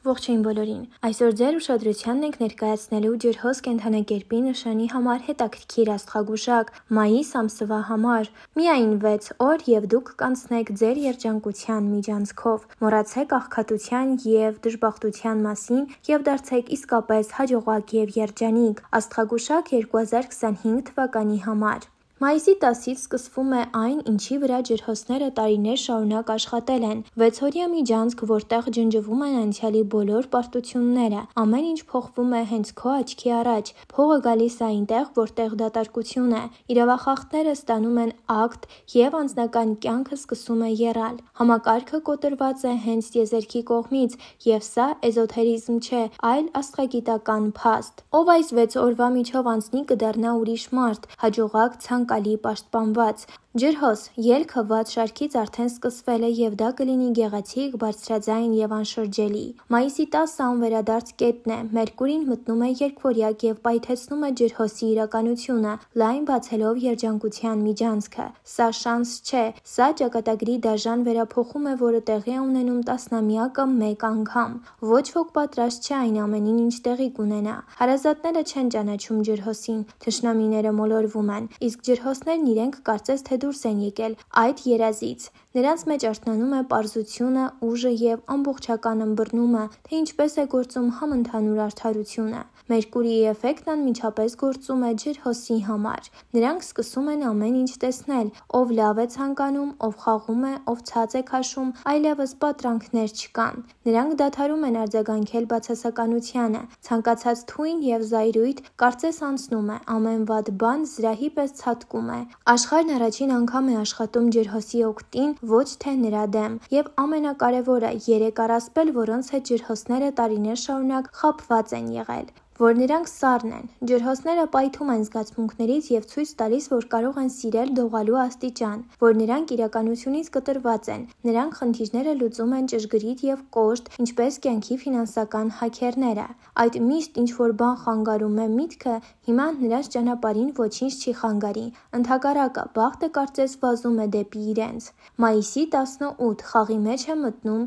Ողջույն բոլորին։ Այսօր ձեր ուշադրությանն ենք ներկայացնելու ջրհոս կենդանակերպի նշանի համար հետաքրքիր աստղագուշակ մայիս ամսվա համար։ Միայն 6 օր եւ դուք կանցնեք ձեր երջանկության միջանցքով։ Մոռացեք աղքատության եւ դժբախտության մասին եւ դարձեք իսկապես հաջողակ եւ երջանիկ։ Աստղագուշակ 2025 թվականի համար։ Մայիսի 10-ից սկսվում է այն, ինչի վրա ջրհոսները տարիներ շարունակ աշխատել են։ 6-օրյա միջանցք, որտեղ ջնջվում են անցյալի բոլոր պարտությունները։ Ամեն ինչ փոխվում է հենց քո աչքի առաջ։ Փողը գալիս է այնտեղ, որտեղ դատարկություն է։ Իրավախախտները ստանում են ակտ եւ անձնական կյանքը սկսում է եռալ։ Համակարգը կոտրված է հենց տիեզերքի կողմից, եւ սա էզոթերիզմ չէ, այլ աստղագիտական փաստ։ Ով այս 6 օրվա միջով անցնի կդառնա ուրիշ մարդ, հաջողակ, ցանկալի, պաշտպանված։ Ջրհոս ելքը վատ շարքից արդեն սկսվել է եւ դա կլինի գեղեցիկ, բարձրաձայն եւ անշրջելի։ Մայիսի 10-ը անվերադարձ կետն է։ Մերկուրին մտնում է երկվորյակ եւ պայթեցնում է ջրհոսի իրականությունը, լայն բացելով երջանկության միջանցքը։ Սա շանս չէ, սա ճակատագրի դաժան վերափոխում է, որը տեղի է ունենում տասնամյակը մեկ անգամ։ Ոչ ոք պատրաստ չէ այն ամենին, ինչ տեղի կունենա։ Հարազատները չեն ճանաչում ջրհոսին, թշնամիները մոլորվում են, իսկ ջրհոսներն իրենք կարծես թե դուրս են եկել այդ երազից։ Նրանց մեջ արթնանում է պարզությունը, ուժը եւ ամբողջական ըմբռնումը, թե ինչպես է գործում համընդհանուր արդարությունը։ Մերկուրիի էֆեկտն անմիջապես գործում է ջրհոսի համար։ Նրանք սկսում են ամեն ինչ տեսնել, ով լավ է ցանկանում, ով խաղում է, ով ցած է քաշում, այլևս պատրանքներ չկան։ Նրանք դադարում են արձագանքել բացասականությանը։ Ցանկացած թույն եւ զայրույթ կարծես անցնում է, ամեն վատ բան զրահի պես ցատկում է։ Աշխարհն առաջին անգամ է աշխատում ջրհոսի օգտին, ոչ թե նրա դեմ, եւ ամենակարևորը՝ 3 առասպել, որոնց հետ ջրհոսները տարիներ շարունակ խաբված են եղել, որ նրանք սառն են։ Ջրհոսները պայթում են զգացմունքներից եւ ցույց տալիս, որ կարող են սիրել դողալու աստիճան, որ նրանք իրականությունից կտրված են։ Նրանք խնդիրները լուծում են ճշգրիտ եւ կոշտ, ինչպես կյանքի ֆինանսական հաքերները։ Այդ միշտ ինչ-որ բան խանգարում է միտքը, հիմա նրանց ճանապարհին ոչինչ չի խանգարի։ Ընդհակառակը, բախտը կարծես վազում է դեպի իրենց։ Մայիսի 18 խաղի մեջ է մտնում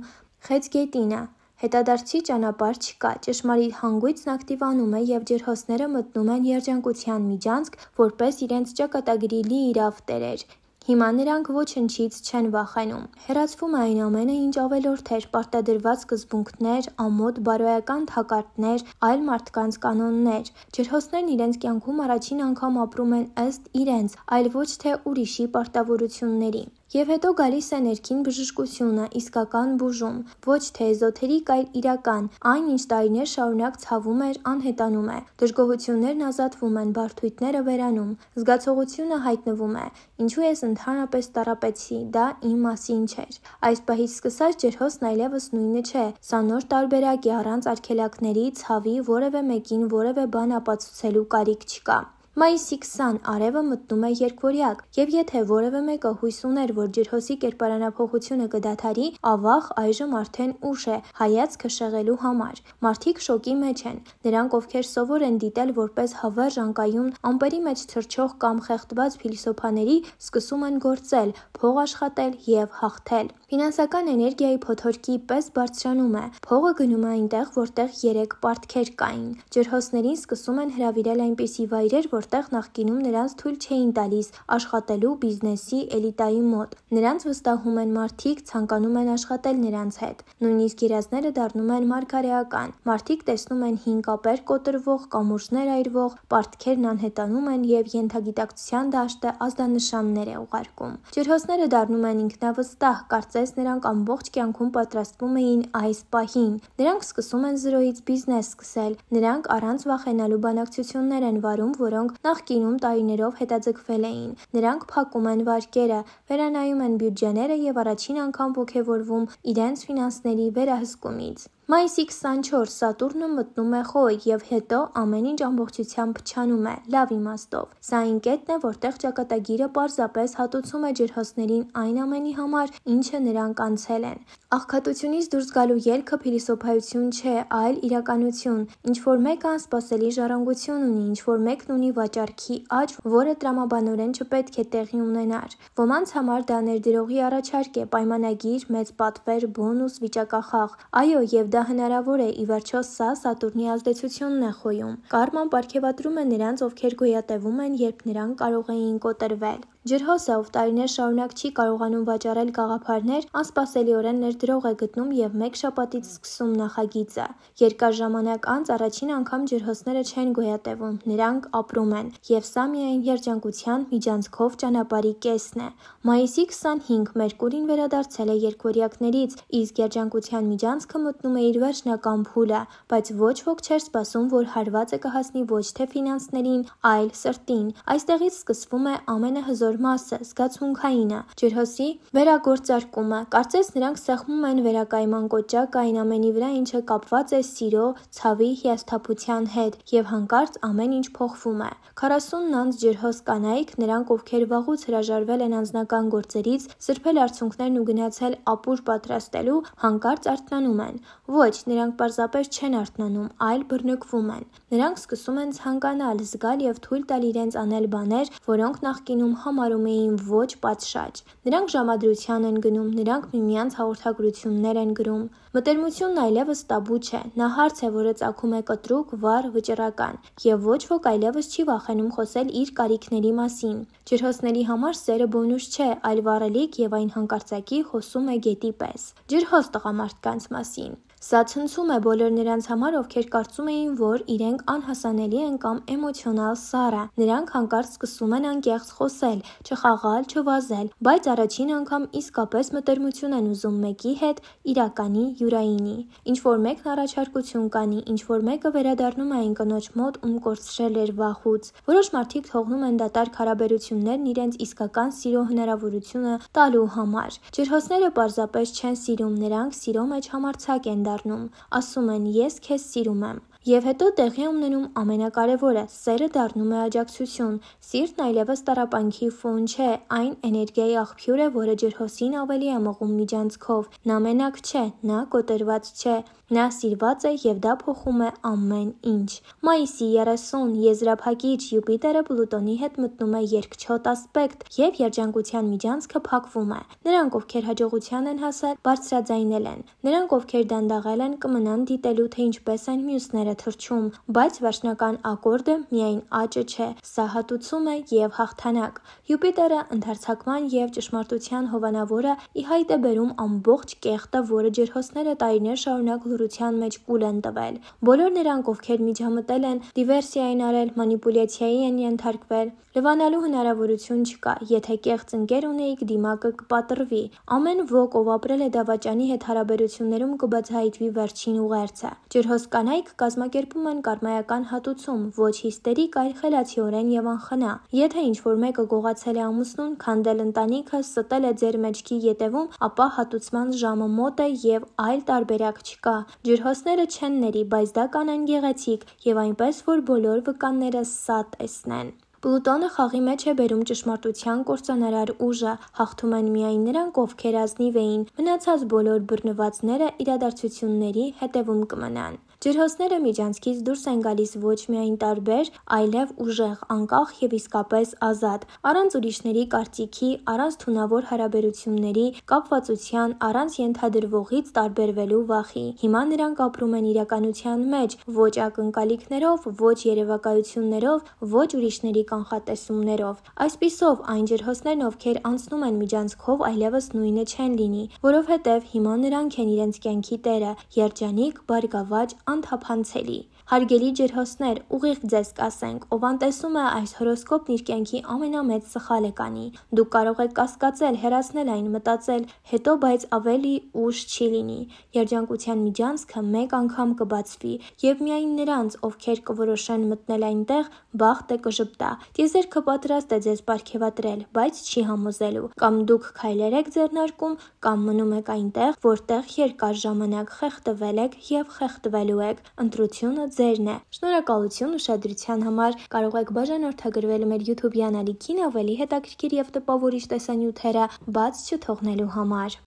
Խեցգետինը։ Հետադարձի ճանապարհ չկա, ճշմարիտ հանգույցն ակտիվանում է եւ ջրհոսները մտնում են երջանկության միջանցք, որպես իրենց ճակատագրի լիիրավ տերեր։ Հիմա նրանք ոչնչից չեն վախենում։ Հեռացվում է այն ամենը, ինչ ավելորդ էր, պարտադրված սկզբունքներ, ամոթ բարոյական թակարդներ, այլ մարդկանց կանոններ։ Ջրհոսներն իրենց կյանքում առաջին անգամ ապրում են ըստ իրենց, այլ ոչ թե ուրիշի պարտավորությունների։ Եվ հետո գալիս է ներքին բժշկությունը, իսկական բուժում, ոչ թե էզոթերիկ, այլ իրական, այն ինչ տարիներ շարունակ ցավում էր, անհետանում է, դժգոհություններն ազատվում են, բարդույթները վերանում, զգացողությունը հայտնվում է։ Ինչու ես ընդհանրապես տառապեցի, դա իմ մասին չէր։ Այս պահից սկսած ջրհոսն այլևս նույնը չէ, սա նոր տարբերակ է առանց արգելակների, ցավի, որևէ մեկին որևէ բան ապացուցելու կարիք չկա։ Մայիսի 20 արևը մտնում է երկվորյակ, եւ եթե որևէ մեկը հույս ուներ, որ ջրհոսի կերպարանափոխությունը կդադարի, ավաղ այժմ արդեն ուշ է հայացքը շեղելու համար։ Մարդիկ շոկի մեջ են։ Նրանք, ովքեր սովոր են դիտել որպես հավերժ անկայուն ամպերի մեջ թռչող կամ խեղդված փիլիսոփաների, սկսում են գործել, փող աշխատել եւ հաղթել։ Ֆինանսական էներգիայի փոթորկի պես բարձրանում է։ Փողը գնում է այնտեղ, որտեղ 3 պարտքեր կային։ Ջրհոսներին սկսում են հրավիրել այնպիսի վայրեր, որտեղ նախկինում նրանց թույլ չէին տալիս աշխատելու բիզնեսի էլիտայի մոտ։ Նրանց վստահում են մարդիկ, ցանկանում են աշխատել նրանց հետ։ Նույնիսկ երազները դառնում են մարգարեական։ Մարդիկ տեսնում են հին կապեր կոտրվող, կամուրջներ այրվող, պարտքերն անհետանում են եւ ենթագիտակցության դաշտը ազդանշաններ է ուղարկում։ Ջրհոսները դառնում են ինքնավստահ, կարծես նրանք ամբողջ կյանքում պատրաստվում էին այս պահին։ Նրանք սկսում են զրոյից բիզնես սկսել։ Նրանք առանց վախենալու բանակցություններ են վարում, որոնք նախկինում տարիներով հետաձգվել էին։ Նրանք փակում են վարկերը, վերանայում են բյուջեները եւ առաջին անգամ ոգևորվում իրենց ֆինանսների վերահսկումից։ Մայիսի 24 Սատուրնը մտնում է Խոյ եւ հետո ամեն ինչ ամբողջությամբ փչանում է, լավ իմաստով։ Սա այն կետն է, որտեղ ճակատագիրը պարզապես հատուցում է ջրհոսներին այն ամենի համար, ինչը նրանք անցել են։ Աղքատությունից դուրս գալու ելքը փիլիսոփայություն չէ, այլ իրականություն։ Ինչ-որ մեկը անսպասելի ժառանգություն ունի, ինչ-որ մեկն ունի վաճառքի աճ, որը տրամաբանորեն չպետք է տեղի ունենար։ Ոմանց համար դա ներդրողի առաջարկ է, պայմանագիր, մեծ պատվեր, բոնուս, վիճակախաղ։ Այո, եւ դա դա հնարավոր է, ի վերջո սա Սատուրնի ազդեցությունն է խոյում։ Կարման պարգևատրում է նրանց, ովքեր գոյատևում են, երբ նրանք կարող էին կոտրվել։ Ջրհոսը, ով տարիներ շարունակ չի կարողանում վաճառել գաղափարներ, անսպասելիորեն ներդրող է գտնում և մեկ շաբաթից սկսում նախագիծը։ Երկար ժամանակ անց առաջին անգամ ջրհոսները չեն գոյատևում, նրանք ապրում են, և սա միայն երջանկության միջանցքով ճանապարհի կեսն է։ Մայիսի 25 Մերկուրին վերադարձել է երկվորյակներից, իսկ երջանկության միջանցքը մտնում է իր վերջնական փուլը, բայց ոչ ոք չէր սպասում, որ հարվածը կհասնի ոչ թե ֆինանսներին, այլ սրտին։ Այստեղից սկսվում է ամենահզոր մասը, զգացմունքայինը, ջրհոսի վերագործարկումը։ Կարծես նրանք սեղմում են վերակայման կոճակ այն ամենի վրա, ինչը կապված է սիրո, ցավի, հիասթափության հետ, և հանկարծ ամեն ինչ փոխվում է։ 40 անց ջրհոս կանայք, նրանք ովքեր վաղուց հրաժարվել են անձնական գործերից, սրբել արցունքներն ու գնացել ապուր պատրաստելու, հանկարծ արթնանում են։ Ոչ, նրանք պարզապես չեն արթնանում, այլ բռնկվում են։ Նրանք սկսում են ցանկանալ, զգալ և թույլ տալ իրենց անել բաներ, որոնք նախկինում համարում էին ոչ պատշաճ։ Նրանք ժամադրության են գնում, նրանք միմյանց հաղորդագրություններ են գրում։ Մտերմությունն այլևս տաբու չէ, նա հարց է, որը ծագում է կտրուկ, վառ, վճռական, և ոչ ոք այլևս չի վախենում խոսել իր կարիքների մասին։ Ջրհոսների համար սերը բոնուս չէ, այլ վառելիք, և այն հանկարծակի հոսում է գետի պես։ Ջրհոս տղամարդկանց մասին։ Սա ցնցում է բոլոր նրանց համար, ովքեր կարծում էին, որ իրենք անհասանելի են կամ էմոցիոնալ սառը։ Նրանք հանկարծ սկսում են անկեղծ խոսել, չխաղալ, չվազել, բայց առաջին անգամ իսկապես մտերմություն են ուզում մեկի հետ, իրականի, յուրայինի։ Ինչ-որ մեկն առաջարկություն կանի, ինչ-որ մեկը վերադառնում է այն կնոջ մոտ, ում կորցրել էր վաղուց։ Որոշ մարդիկ թողնում են դատարկ հարաբերություններն իրենց իսկական սիրո հնարավորությունը տալու համար։ Ջրհոսները պարզապես չեն սիրում, նրանք սիրո մեջ համարձակ են դառնում, ասում են ես քեզ սիրում եմ։ Եվ հետո տեղի է ունենում ամենակարևորը՝ սերը դառնում է աջակցություն։ Սիրտն այլևս տառապանքի ֆոն չէ, այն էներգիայի աղբյուր է, որը ջրհոսին ավելի է մղում միջանցքով։ Նա մենակ չէ, նա կոտրված չէ, նա սիրված է և դա փոխում է ամեն ինչ։ Մայիսի 30 եզրափակիչ Յուպիտերը Պլուտոնի հետ մտնում է երկչոտ ասպեկտ, և երջանկության միջանցքը փակվում է։ Նրանք, ովքեր հաջողության են հասել, բարձրաձայնել են։ Նրանք, ովքեր դանդաղել են, կմնան դիտելու, թե ինչպես են մյուսները թռչում, բայց վերջնական ակորդը միայն աճը չէ, սա հատուցում է և հաղթանակ։ Յուպիտերը, ընդարձակման և ճշմարտության հովանավորը, ի հայտ է բերում ամբողջ կեղտը, որը ջրհոսները տարիներ շարունակ լռության մեջ կուլ են տվել։ Բոլոր նրանք, ովքեր միջամտել են, դիվերսիա են արել, մանիպուլյացիայի են ենթարկվել, լվանալու հնարավորություն չկա։ Եթե կեղծ ընկեր ունեիք, դիմակը կպատրվի։ Ամեն ոք, ով ապրել է դավաճանի հետ հարաբերություններում, կբացահայտվի վերջին ուղերձը։ Ջրհոս կանայք կազմակերպում են կարմայական հատուցում, ոչ հիստերիկ, այլ խելացիորեն և անխնա։ Եթե ինչ-որ մեկը գողացել է ամուսնուն, քանդել ընտանիքը, ստել է ձեր մեջքի ետևում, ապա հատուցման ժամը մոտ է և այլ տարբերակ չկա։ Ջրհոսները չեն ների, բայց դա կանեն գեղեցիկ, և այնպես, որ բոլոր վկանները սա տեսնեն։ Պլուտոնը խաղի մեջ է բերում ճշմարտության կործանարար ուժը, հաղթում են միայն նրանք, ովքեր ազնիվ էին, մնացած բոլոր բռնվածները իրադարձությունների հետևում կմնան։ Ջրհոսները միջանցքից դուրս են գալիս ոչ միայն տարբեր, այլև ուժեղ, անկախ և իսկապես ազատ, առանց ուրիշների կարծիքի, առանց թունավոր հարաբերությունների, կապվածության, առանց ենթադրվողից տարբերվելու վախի։ Հիմա նրանք ապրում են իրականության մեջ, ոչ ակնկալիքներով, ոչ երևակայություններով, ոչ ուրիշների կանխատեսումներով։ Այսպիսով, այն ջրհոսներն, ովքեր անցնում են միջանցքով, այլևս նույնը չեն լինի, որովհետև հիմա նրանք են իրենց կյանքի տերը, երջանիկ, բարգավաճ, անթափանցելի։ Հարգելի ջրհոսներ, ուղիղ ձեզ կասենք, ով անտեսում է այս հորոսկոպն իր կյանքի ամենամեծ սխալը կանի։ Դուք կարող եք կասկածել, հեռացնել այն, մտածել, հետո բայց ավելի ուշ չի լինի։ Երջանկության միջանցքը մեկ անգամ կբացվի, և միայն նրանց, ովքեր կորոշեն մտնել այնտեղ, բախտը կժպտա։ Տիեզերքը պատրաստ է ձեզ պարգևատրել, բայց չի համոզելու։ Կամ դուք քայլեր եք ձեռնարկում, կամ մնում եք այնտեղ, որտեղ երկար ժամանակ խեղդվել եք և խեղդվելու եք։ Ընտրությունը ձերն է։ Շնորհակալություն ուշադրության համար։ Կարող եք բաժանորդագրվել մեր YouTube-յան ալիքին ավելի հետաքրքիր և տպավորիչ տեսանյութերը բաց չթողնելու համար։